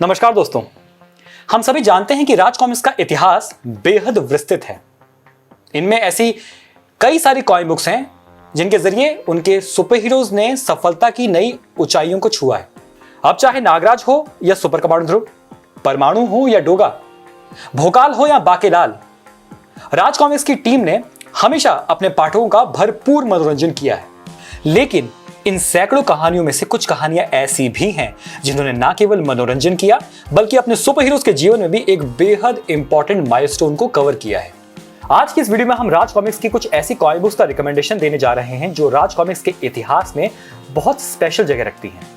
नमस्कार दोस्तों, हम सभी जानते हैं कि राज कॉमिक्स का इतिहास बेहद विस्तृत है। इनमें ऐसी कई सारी कॉमिक बुक्स हैं जिनके जरिए उनके सुपर हीरोज ने सफलता की नई ऊंचाइयों को छुआ है। अब चाहे नागराज हो या सुपर कमांडो ध्रुव, परमाणु हो या डोगा, भोकाल हो या बाकेलाल, राज कॉमिक्स की टीम ने हमेशा अपने पाठकों का भरपूर मनोरंजन किया है। लेकिन इन सैकड़ों कहानियों में से कुछ कहानियां ऐसी भी हैं जिन्होंने न केवल मनोरंजन किया बल्कि अपने सुपर हीरोज के जीवन में भी एक बेहद इंपॉर्टेंट माइलस्टोन को कवर किया है। आज की इस वीडियो में हम राज कॉमिक्स की कुछ ऐसी कॉमिक बुक्स का रिकमेंडेशन देने जा रहे हैं जो राज कॉमिक्स के इतिहास में बहुत स्पेशल जगह रखती हैं।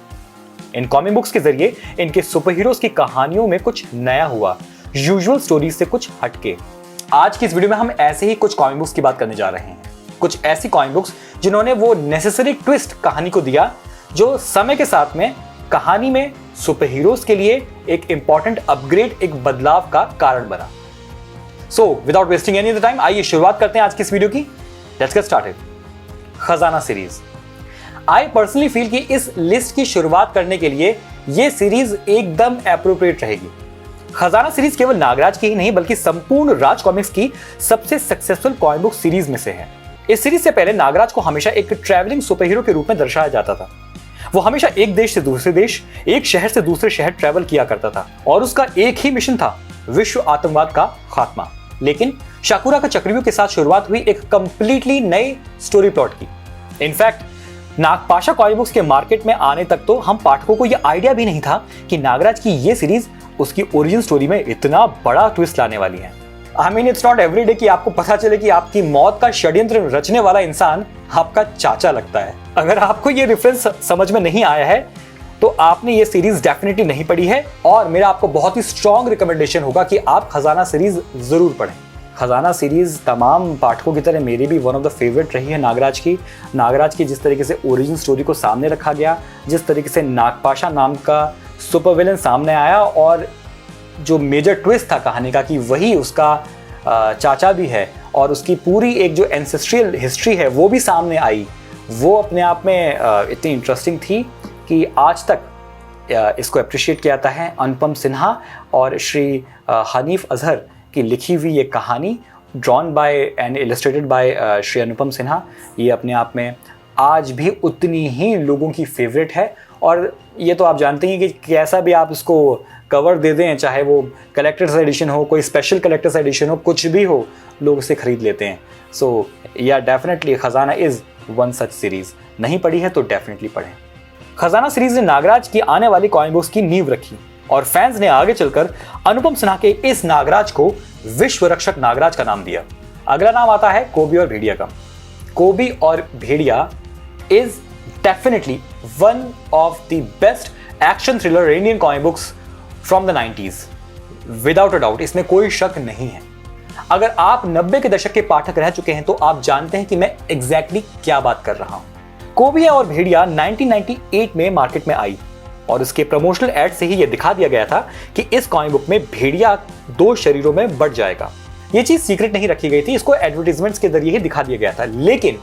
इन कॉमिक बुक्स के जरिए इनके सुपर हीरोज की कहानियों में कुछ नया हुआ, यूजुअल स्टोरीज से कुछ हटके। आज की इस वीडियो में हम ऐसे ही कुछ कॉमिक बुक्स की बात करने जा रहे हैं। कुछ ऐसी कॉमिक बुक्स जिन्होंने वो नेसेसरी ट्विस्ट कहानी को दिया जो समय के साथ में कहानी में सुपर हीरोज के लिए एक इंपॉर्टेंट अपग्रेड, एक बदलाव का कारण बना। So without wasting any time, आइए शुरुआत करते हैं आज की इस वीडियो की। Let's get started. खजाना सीरीज। आई पर्सनली फील कि इस लिस्ट की शुरुआत करने के लिए यह सीरीज एकदम एप्रोप्रिएट रहेगी। खजाना सीरीज केवल नागराज की ही नहीं बल्कि संपूर्ण राज कॉमिक्स की सबसे सक्सेसफुल कॉमिक बुक सीरीज में से है। इस सीरीज से पहले नागराज को हमेशा एक ट्रैवलिंग सुपर हीरो के रूप में दर्शाया जाता था। वो हमेशा एक देश से दूसरे देश, एक शहर से दूसरे शहर ट्रैवल किया करता था और उसका एक ही मिशन था, विश्व आतंकवाद का खात्मा। लेकिन शाकुरा का चक्रव्यूह के साथ शुरुआत हुई एक कंप्लीटली नई स्टोरी प्लॉट की। इनफैक्ट नागपाशा कॉमिक बुक्स के मार्केट में आने तक तो हम पाठकों को यह आइडिया भी नहीं था कि नागराज की यह सीरीज उसकी ओरिजिन स्टोरी में इतना बड़ा ट्विस्ट लाने वाली है। I mean, it's not every day कि आपको पता चले कि आपकी मौत का षड्यंत्र रचने वाला इंसान आपका चाचा लगता है। अगर आपको ये रेफरेंस समझ में नहीं आया है तो आपने ये सीरीज डेफिनेटली नहीं पढ़ी है और मेरा आपको बहुत ही स्ट्रॉन्ग रिकमेंडेशन होगा कि आप खजाना सीरीज जरूर पढ़ें। खजाना सीरीज तमाम पाठकों की तरह मेरी भी वन ऑफ द फेवरेट रही है। नागराज की जिस तरीके से ओरिजिन स्टोरी को सामने रखा गया, जिस तरीके से नागपाशा नाम का सुपर विलन सामने आया और जो मेजर ट्विस्ट था कहानी का कि वही उसका चाचा भी है और उसकी पूरी एक जो एंसेस्ट्रियल हिस्ट्री है वो भी सामने आई, वो अपने आप में इतनी इंटरेस्टिंग थी कि आज तक इसको अप्रिशिएट किया जाता है। अनुपम सिन्हा और श्री हनीफ अजहर की लिखी हुई ये कहानी, drawn by and illustrated by Shri Anupam Sinha, ये अपने आप में आज भी उतनी ही लोगों की फेवरेट है। और ये तो आप जानते हैं कि कैसा भी आप इसको कवर दे दें, चाहे वो कलेक्टर्स एडिशन हो, कोई स्पेशल कलेक्टर्स एडिशन हो, कुछ भी हो, लोग इसे खरीद लेते हैं। सो या डेफिनेटली खजाना इज वन सच सीरीज। नहीं पढ़ी है तो डेफिनेटली पढ़ें। खजाना सीरीज ने नागराज की आने वाली कॉमिक बुक्स की नींव रखी और फैंस ने आगे चलकर अनुपम सिन्हा के इस नागराज को विश्व रक्षक नागराज का नाम दिया। अगला नाम आता है कोबी और भेड़िया का। कोबी और Bhediya is definitely one of the best action thriller Indian comic books from the 90s, without a doubt, इसमें कोई शक नहीं है। अगर आप 90 के दशक के पाठक रह चुके हैं तो आप जानते हैं कि मैं एग्जैक्टली क्या बात कर रहा हूं। कोबिया और भेड़िया 1998 में मार्केट में आई और उसके प्रमोशनल एड से ही यह दिखा दिया गया था कि इस कॉमिक बुक में भेड़िया 2 शरीरों में बढ़ जाएगा। यह चीज सीक्रेट नहीं रखी गई थी, इसको एडवर्टाइजमेंट्स के जरिए ही दिखा दिया गया था। लेकिन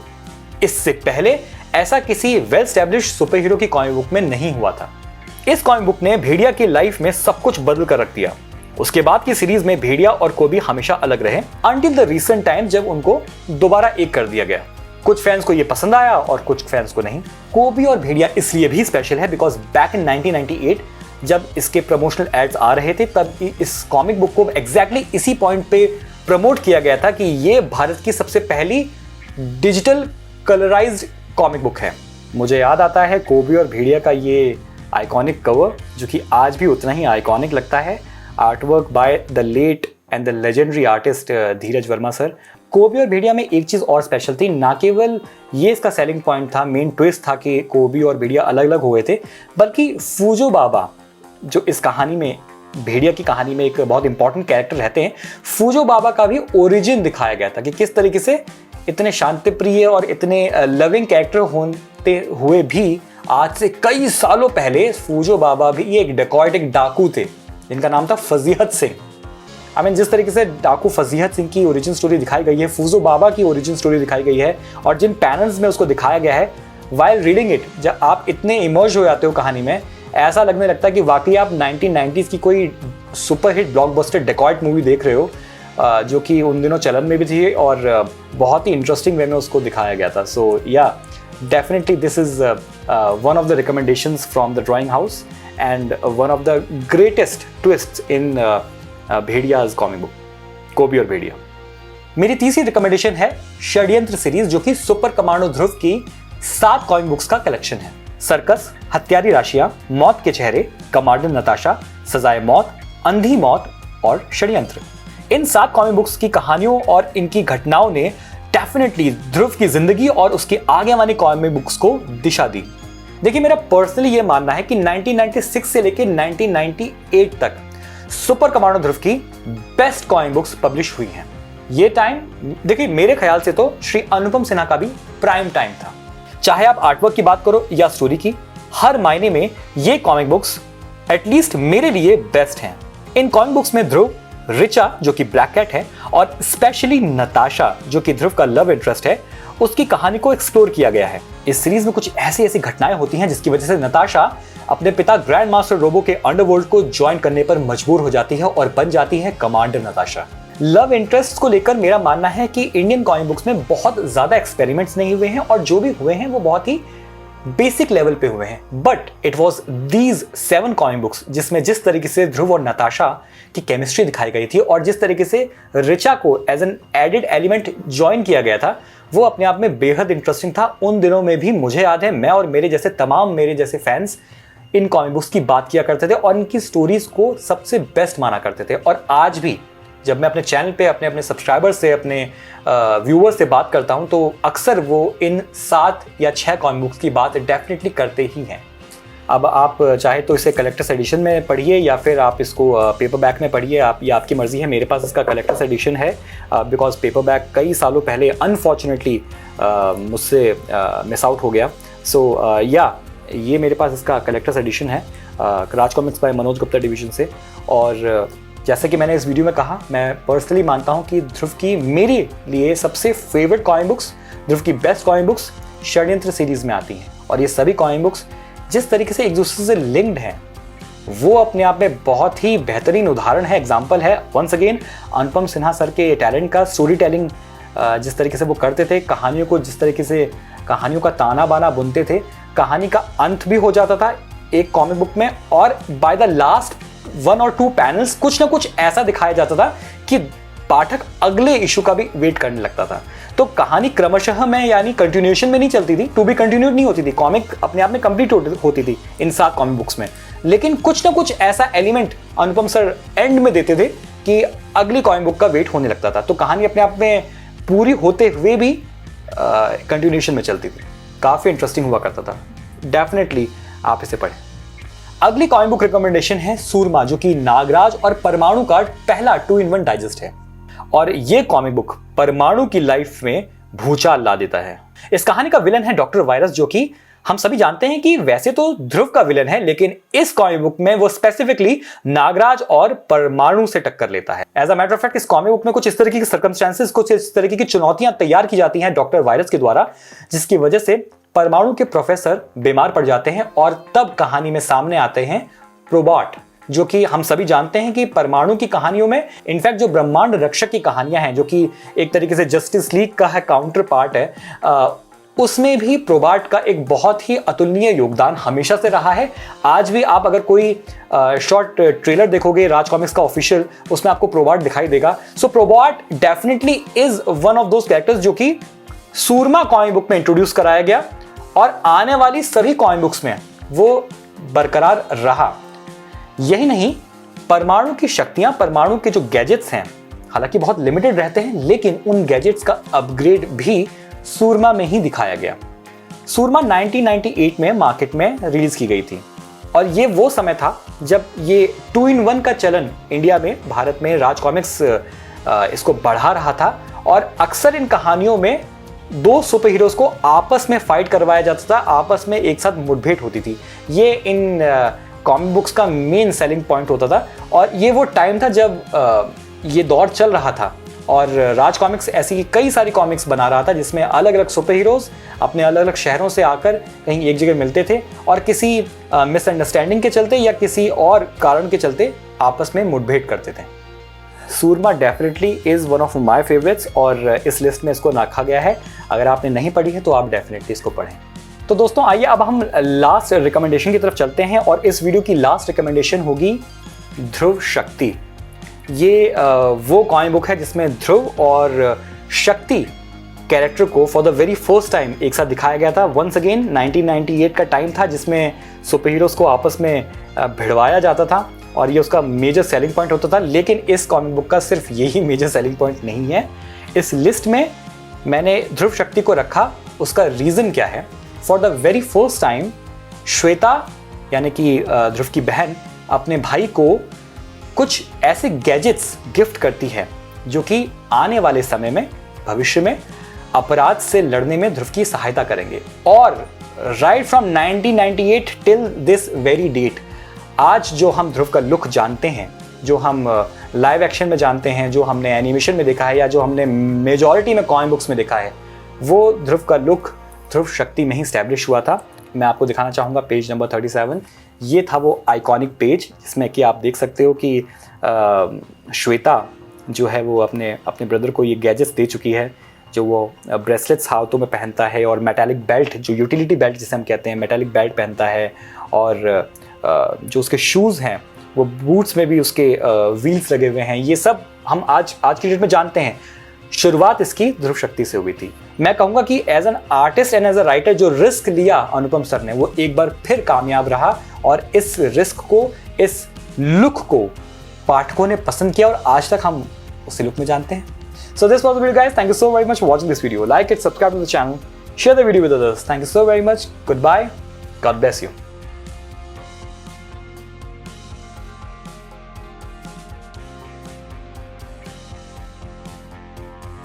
इससे पहले ऐसा किसी वेल एस्टैब्लिश्ड सुपर हीरो की कॉमिक बुक में नहीं हुआ था। इस कॉमिक बुक ने भेड़िया की लाइफ में सब कुछ बदल कर रख दिया। उसके बाद की सीरीज में भेड़िया और कोबी हमेशा अलग रहे अंटिल द रीसेंट टाइम जब उनको दोबारा एक कर दिया गया। कुछ फैंस को यह पसंद आया और कुछ फैंस को नहीं। कोबी और भेड़िया इसलिए भी स्पेशल है बिकॉज बैक इन 1998 जब इसके प्रमोशनल एड्स आ रहे थे तब इस कॉमिक बुक को एग्जैक्टली इसी पॉइंट पे प्रमोट किया गया था कि ये भारत की सबसे पहली डिजिटल कलराइज्ड कॉमिक बुक है। मुझे याद आता है कोबी और भेड़िया का ये आइकॉनिक कवर जो कि आज भी उतना ही आइकॉनिक लगता है। Artwork by the late and the legendary artist Dheeraj Verma sir. Kobi और भेड़िया में एक चीज़ और स्पेशल थी, ना केवल ये इसका सेलिंग पॉइंट था, मेन ट्विस्ट था कि कोबी और भेड़िया अलग अलग हुए थे, बल्कि फूजो बाबा जो इस कहानी में, भेड़िया की कहानी में एक बहुत इंपॉर्टेंट कैरेक्टर रहते हैं, फूजो बाबा का भी ओरिजिन दिखाया गया था कि किस तरीके से इतने शांतिप्रिय और इतने लविंग कैरेक्टर होते हुए भी आज से कई सालों पहले फूजो बाबा भी एक डेकॉइट, एक डाकू थे जिनका नाम था फजीहत सिंह। आई मीन जिस तरीके से डाकू फजीहत सिंह की ओरिजिन स्टोरी दिखाई गई है, फूजो बाबा की ओरिजिन स्टोरी दिखाई गई है, और जिन पैनल्स में उसको दिखाया गया है, वाइल रीडिंग इट जब आप इतने इमर्ज हो जाते हो कहानी में, ऐसा लगने लगता है कि वाकई आप 1990s की कोई सुपरहिट ब्लॉकबस्टर डेकॉइट मूवी देख रहे हो, जो कि उन दिनों चलन में भी थी और बहुत ही इंटरेस्टिंग वे में उसको दिखाया गया था. So yeah definitely this is one of the recommendations from the drawing house and one of the greatest twists in Bhediya's comic book, Kobi और भेड़िया. मेरी तीसरी रिकमेंडेशन है षड्यंत्र सीरीज, जो कि सुपर कमांडो ध्रुव की 7 कॉमिक बुक्स का कलेक्शन है. सर्कस, हत्यारी राशियां, मौत के चेहरे, कमांडर नताशा, सजाए मौत, अंधी मौत और षड्यंत्र. इन 7 कॉमिक बुक्स की कहानियों और इनकी घटनाओं ने डेफिनेटली ध्रुव की जिंदगी और उसके आगे वाली कॉमिक बुक्स को दिशा दी. देखिए, मेरा पर्सनली ये मानना है कि 1996 से लेकर 1998 तक सुपर कमांडो ध्रुव की बेस्ट कॉमिक बुक्स पब्लिश हुई हैं. ये टाइम देखिए मेरे ख्याल से तो श्री अनुपम सिन्हा का भी प्राइम टाइम था. चाहे आप आर्टवर्क की बात करो या स्टोरी की, हर मायने में ये कॉमिक बुक्स एटलीस्ट मेरे लिए बेस्ट हैं. इन कॉमिक बुक्स में ध्रुव, रिचा जो कि ब्लैक कैट है, और स्पेशली नताशा जो कि ध्रुव का लव इंटरेस्ट है, उसकी कहानी को एक्सप्लोर किया गया है. इस सीरीज में कुछ ऐसी ऐसी घटनाएं होती हैं जिसकी वजह से नताशा अपने पिता ग्रैंड मास्टर रोबो के अंडरवर्ल्ड को ज्वाइन करने पर मजबूर हो जाती है और बन जाती है कमांडर नताशा. लव इंटरेस्ट को लेकर मेरा मानना है कि इंडियन कॉमिक बुक्स में बहुत ज्यादा एक्सपेरिमेंट्स नहीं हुए हैं, और जो भी हुए हैं वो बहुत ही बेसिक लेवल पे हुए हैं. But it was these 7 comic books जिसमें जिस तरीके से ध्रुव और नताशा की केमिस्ट्री दिखाई गई थी और जिस तरीके से रिचा को as an added element join किया गया था, वो अपने आप में बेहद इंटरेस्टिंग था. उन दिनों में भी मुझे याद है, मैं और मेरे जैसे तमाम मेरे जैसे फैंस इन कॉमिक बुक्स की बात किया करते थे और इनकी स्टोरीज को सबसे बेस्ट माना करते थे. और आज भी जब मैं अपने चैनल पे अपने सब्सक्राइबर से, अपने व्यूअर्स से बात करता हूं, तो अक्सर वो इन 7 या 6 कॉमिक बुक्स की बात डेफिनेटली करते ही हैं. अब आप चाहे तो इसे कलेक्टर्स एडिशन में पढ़िए या फिर आप इसको पेपरबैक में पढ़िए, ये आपकी मर्जी है. मेरे पास इसका कलेक्टर्स एडिशन है बिकॉज पेपरबैक कई सालों पहले अनफॉर्चुनेटली मुझसे मिस आउट हो गया. सो ये मेरे पास इसका कलेक्टर्स एडिशन है Raj comics by Manoj Gupta division से. और जैसे कि मैंने इस वीडियो में कहा, मैं पर्सनली मानता हूं कि ध्रुव की मेरे लिए सबसे फेवरेट कॉमिक बुक्स, ध्रुव की बेस्ट कॉमिक बुक्स षड्यंत्र सीरीज में आती हैं. और ये सभी कॉमिक बुक्स जिस तरीके से एक दूसरे से लिंक्ड हैं, वो अपने आप में बहुत ही बेहतरीन उदाहरण है, एग्जाम्पल है. वंस अगेन अनुपम सिन्हा सर के टैलेंट का, स्टोरी टेलिंग जिस तरीके से वो करते थे, कहानियों को जिस तरीके से कहानियों का ताना बाना बुनते थे, कहानी का अंत भी हो जाता था एक कॉमिक बुक में, और बाय द लास्ट 1 और 2 पैनल्स कुछ ना कुछ ऐसा दिखाया जाता था कि पाठक अगले इशू का भी वेट करने लगता था. तो कहानी क्रमशः में यानी कंटिन्यूएशन में नहीं चलती थी, टू बी कंटिन्यूड नहीं होती थी. कॉमिक अपने आप में कंप्लीट होती थी इन 7 कॉमिक बुक्स में, लेकिन कुछ ना कुछ ऐसा एलिमेंट अनुपम सर एंड में देते थे कि अगली कॉमिक बुक का वेट होने लगता था. तो कहानी अपने आप में पूरी होते हुए भी कंटिन्यूएशन में चलती थी. काफ़ी इंटरेस्टिंग हुआ करता था. डेफिनेटली आप इसे पढ़ें. अगली कॉमिक बुक रिकमेंडेशन है सूरमा, जो कि नागराज और परमाणु का पहला 2-in-1 डाइजेस्ट है. और ये कॉमिक बुक परमाणु की लाइफ में भूचाल ला देता है. इस कहानी का विलन है डॉक्टर वायरस, जो कि हम सभी जानते हैं कि वैसे तो ध्रुव का विलन है, लेकिन इस कॉमिक बुक में वो स्पेसिफिकली नागराज और परमाणु से टक्कर लेता है. As a matter of fact, इस कॉमिक बुक में कुछ इस तरीके की सर्कमस्टेंसेस, कुछ इस तरीके की चुनौतियां तैयार की जाती हैं डॉक्टर वायरस के द्वारा, जिसकी वजह से परमाणु के प्रोफेसर बीमार पड़ जाते हैं. और तब कहानी में सामने आते हैं प्रोबॉट, जो कि हम सभी जानते हैं कि परमाणु की कहानियों में, इनफैक्ट जो ब्रह्मांड रक्षक की कहानियां हैं, जो कि एक तरीके से जस्टिस लीग का है काउंटर पार्ट है, उसमें भी प्रोबॉट का एक बहुत ही अतुलनीय योगदान हमेशा से रहा है. आज भी आप अगर कोई शॉर्ट ट्रेलर देखोगे राज कॉमिक्स का ऑफिशियल, उसमें आपको प्रोबॉट दिखाई देगा. So Probot definitely is one of those characters जो कि सूरमा कॉमिक बुक में इंट्रोड्यूस कराया गया और आने वाली सभी कॉमिक बुक्स में वो बरकरार रहा. यही नहीं, परमाणु की शक्तियां, परमाणु के जो गैजेट्स हैं, हालांकि बहुत लिमिटेड रहते हैं, लेकिन उन गैजेट्स का अपग्रेड भी सूरमा में ही दिखाया गया. सूरमा 1998 में मार्केट में रिलीज की गई थी और ये वो समय था जब ये 2-in-1 का चलन इंडिया में, भारत में राज कॉमिक्स इसको बढ़ा रहा था. और अक्सर इन कहानियों में 2 सुपर हीरोज को आपस में फाइट करवाया जाता था, आपस में एक साथ मुठभेड़ होती थी. ये इन कॉमिक बुक्स का मेन सेलिंग पॉइंट होता था. और ये वो टाइम था जब ये दौर चल रहा था और राज कॉमिक्स ऐसी कई सारी कॉमिक्स बना रहा था जिसमें अलग अलग सुपर हीरोज़ अपने अलग अलग शहरों से आकर कहीं एक जगह मिलते थे और किसी मिसअंडरस्टैंडिंग के चलते या किसी और कारण के चलते आपस में मुठभेड़ करते थे। Soorma definitely is one of my favourites और इस लिस्ट में इसको रखा गया है। अगर आपने नहीं पढ़ी है तो आप डेफिनेटली इसको पढ़ें। तो दोस्तों आइए अब हम लास्ट रिकमेंडेशन की तरफ चलते हैं और इस वीडियो की लास्ट रिकमेंडेशन होगी ध्रुव शक्ति। ये वो कॉमिक बुक है जिसमें ध्रुव और शक्ति कैरेक्टर को for the very first time एक साथ दिखाया गया था। वंस अगेन 1998 का टाइम था जिसमें सुपर हीरोज़ को आपस में भिड़वाया जाता था और ये उसका मेजर सेलिंग पॉइंट होता था। लेकिन इस कॉमिक बुक का सिर्फ यही मेजर सेलिंग पॉइंट नहीं है। इस लिस्ट में मैंने ध्रुव शक्ति को रखा, उसका रीज़न क्या है? For the very first time Shweta यानी कि ध्रुव की बहन अपने भाई को कुछ ऐसे गैजेट्स गिफ्ट करती है जो कि आने वाले समय में भविष्य में अपराध से लड़ने में ध्रुव की सहायता करेंगे। और right from 1998 till this very date आज जो हम ध्रुव का लुक जानते हैं, जो हम लाइव एक्शन में जानते हैं, जो हमने एनिमेशन में देखा है या जो हमने मेजॉरिटी में कॉमिक बुक्स में देखा है, वो ध्रुव का लुक ध्रुव शक्ति में ही स्टैब्लिश हुआ था। मैं आपको दिखाना चाहूँगा पेज नंबर 37। ये था वो आइकॉनिक पेज जिसमें कि आप देख सकते हो कि श्वेता जो है वो अपने ब्रदर को ये गैजेट्स दे चुकी है, जो वो ब्रेसलेट्स हाथों में पहनता है और मेटालिक बेल्ट, जो यूटिलिटी बेल्ट जिसे हम कहते हैं, मेटालिक बेल्ट पहनता है और जो उसके शूज़ हैं वो बूट्स में भी उसके व्हील्स लगे हुए हैं। ये सब हम आज की डेट में जानते हैं। शुरुआत इसकी ध्रुव शक्ति से हुई थी। मैं कहूँगा कि as an artist and as a writer जो रिस्क लिया अनुपम सर ने वो एक बार फिर कामयाब रहा और इस रिस्क को, इस लुक को पाठकों ने पसंद किया और आज तक हम उसी लुक में जानते हैं। So this was the video guys. Thank you so very much for watching this video. Like it, subscribe to the channel, share the video with others. Thank you so very much. Goodbye. God bless you.